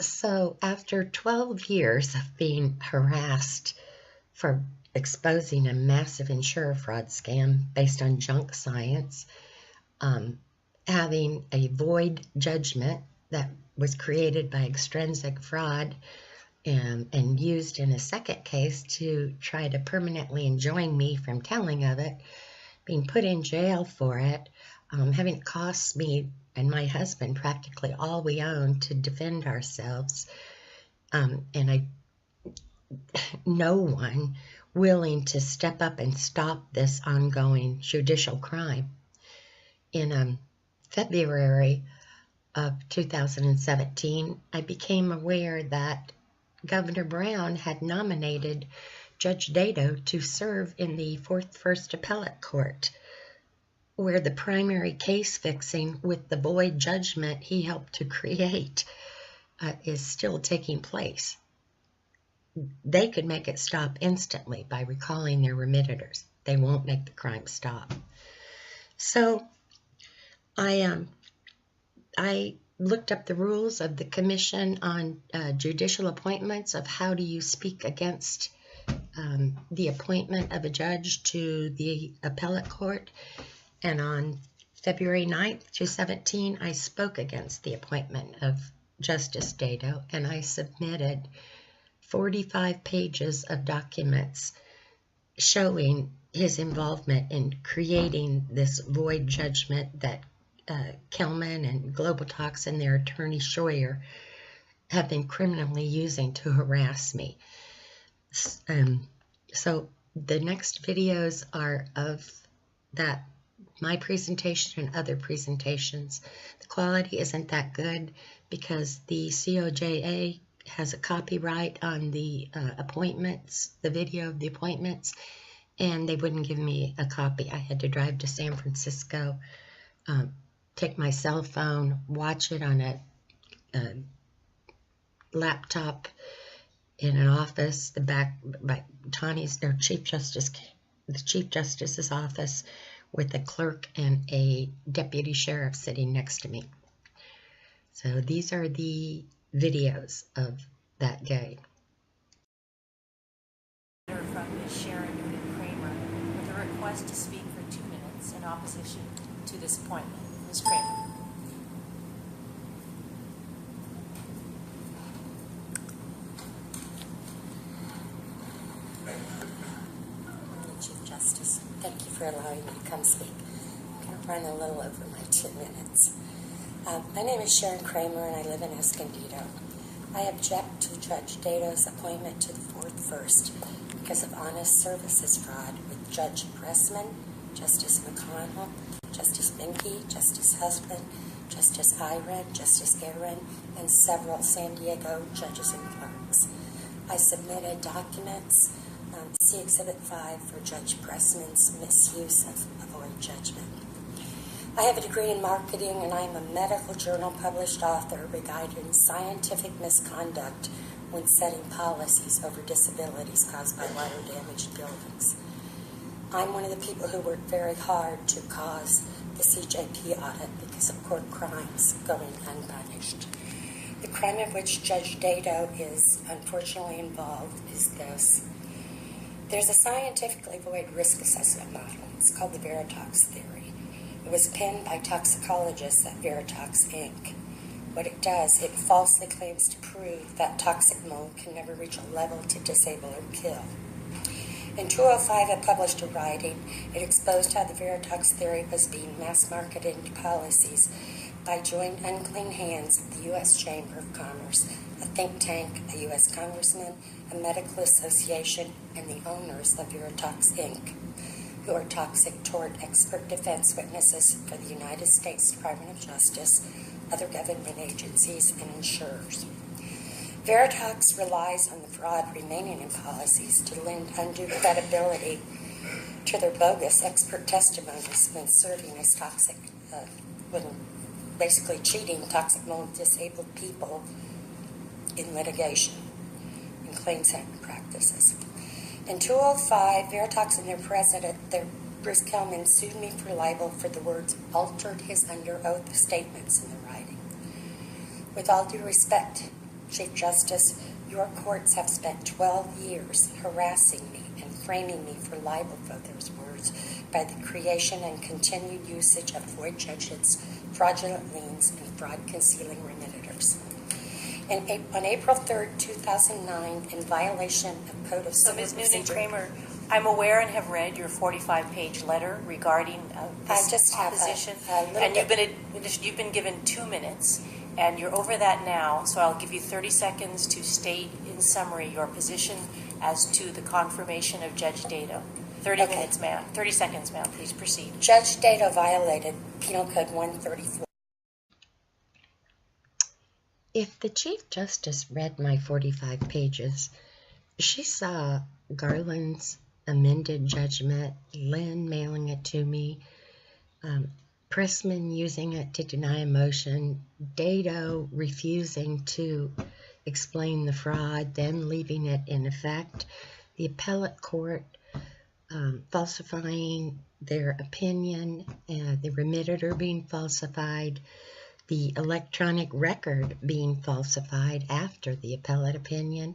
So after 12 years of being harassed for exposing a massive insurer fraud scam based on junk science, having a void judgment that was created by extrinsic fraud and used in a second case to try to permanently enjoin me from telling of it, being put in jail for it, having it cost me and my husband practically all we own to defend ourselves, and no one willing to step up and stop this ongoing judicial crime. In February of 2017, I became aware that Governor Brown had nominated Judge Dado to serve in the First Appellate Court, where the primary case fixing with the void judgment he helped to create is still taking place. They could make it stop instantly by recalling their remitters. They won't make the crime stop. So I looked up the rules of the Commission on Judicial Appointments of how do you speak against the appointment of a judge to the appellate court. And on February 9th, 2017, I spoke against the appointment of Justice Dado, and I submitted 45 pages of documents showing his involvement in creating this void judgment that Kelman and Global Talks and their attorney Schroyer have been criminally using to harass me. So the next videos are of that, my presentation and other presentations. The quality isn't that good because the COJA has a copyright on the appointments, the video of the appointments, and they wouldn't give me a copy. I had to drive to San Francisco, take my cell phone, watch it on a laptop in an office, the back by Tawny's, their Chief Justice, the Chief Justice's office, with a clerk and a deputy sheriff sitting next to me. So these are the videos of that day. From Ms. Sharon with a request to speak for 2 minutes in opposition to this appointment. Ms. Kramer. Chief Justice, thank you for allowing me to come speak. I'm going to run a little over my 2 minutes. My name is Sharon Kramer, and I live in Escondido. I object to Judge Dado's appointment to the First because of honest services fraud with Judge Pressman, Justice McConnell, Justice Binky, Justice Husband, Justice Iron, Justice Aaron, and several San Diego judges and clerks. I submitted documents, see Exhibit 5 for Judge Pressman's misuse of a void judgment. I have a degree in marketing, and I am a medical journal published author regarding scientific misconduct when setting policies over disabilities caused by water-damaged buildings. I'm one of the people who worked very hard to cause the CJP audit because of court crimes going unpunished. The crime of which Judge Dado is unfortunately involved is this. There's a scientifically void risk assessment model. It's called the Veritox theory. It was penned by toxicologists at Veritox, Inc. What it does, it falsely claims to prove that toxic mold can never reach a level to disable or kill. In 2005, I published a writing. It exposed how the Veritox theory was being mass-marketed into policies by joint unclean hands of the U.S. Chamber of Commerce, a think tank, a U.S. congressman, a medical association, and the owners of Veritox, Inc., who are toxic toward expert defense witnesses for the United States Department of Justice, other government agencies, and insurers. Veritox relies on the fraud remaining in policies to lend undue credibility to their bogus expert testimonies when serving as toxic, when basically cheating toxic mold disabled people in litigation and claims handling practices. In 2005, Veritox and their president, Bruce Kelman, sued me for libel for the words altered his under oath statements in the writing. With all due respect, Chief Justice, your courts have spent 12 years harassing me and framing me for libel for those words by the creation and continued usage of void judgments, fraudulent liens, and fraud-concealing remitters. On April 3rd, 2009, in violation of Code of So, Civil Ms. Procedure... Noonan-Kramer, I'm aware and have read your 45-page letter regarding this I just have opposition, a little and bit... you've been given 2 minutes, and you're over that now, so I'll give you 30 seconds to state in summary your position as to the confirmation of Judge Dado. 30 Okay. minutes, ma'am. 30 seconds, ma'am. Please proceed. Judge Dado violated Penal Code 134. If the Chief Justice read my 45 pages, she saw Garland's amended judgment, Lynn mailing it to me, Pressman using it to deny a motion, Dado refusing to explain the fraud, then leaving it in effect, the appellate court falsifying their opinion, the remitter being falsified, the electronic record being falsified after the appellate opinion,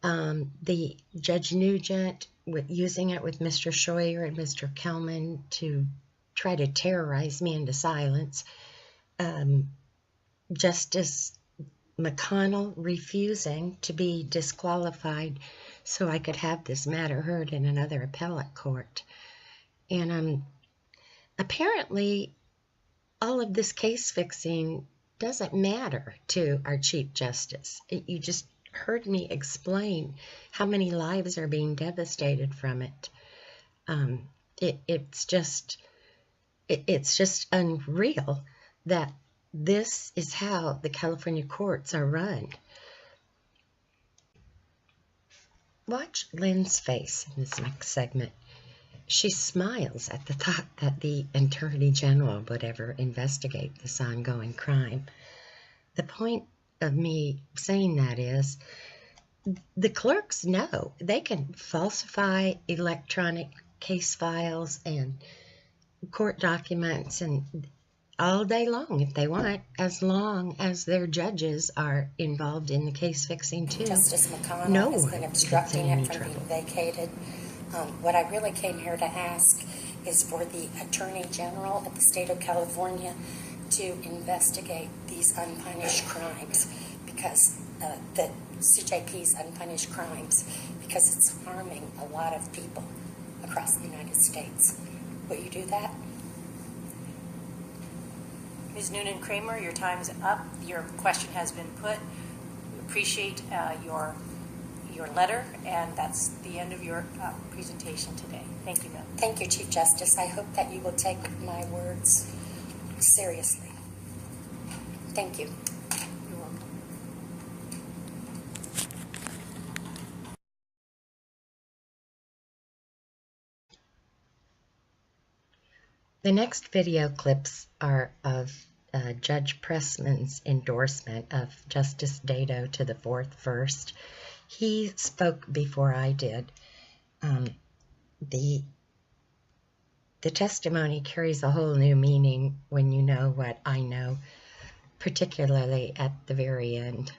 the Judge Nugent using it with Mr. Scheuer and Mr. Kelman to try to terrorize me into silence, Justice McConnell refusing to be disqualified so I could have this matter heard in another appellate court. And apparently all of this case fixing doesn't matter to our Chief Justice. You just heard me explain how many lives are being devastated from it. It's just unreal that this is how the California courts are run. Watch Lynn's face in this next segment. She smiles at the thought that the Attorney General would ever investigate this ongoing crime. The point of me saying that is the clerks know they can falsify electronic case files and court documents and all day long if they want, as long as their judges are involved in the case fixing too. Justice McConnell No has one been gets obstructing in any it from trouble. being vacated. What I really came here to ask is for the Attorney General of the state of California to investigate these unpunished crimes, because the CJP's unpunished crimes, because it's harming a lot of people across the United States. Will you do that? Ms. Noonan-Kramer, your time is up. Your question has been put. We appreciate your letter, and that's the end of your presentation today. Thank you, ma'am. Thank you, Chief Justice. I hope that you will take my words seriously. Thank you. You're welcome. The next video clips are of Judge Pressman's endorsement of Justice Dado to the fourth first. He spoke before I did. The testimony carries a whole new meaning when you know what I know, particularly at the very end.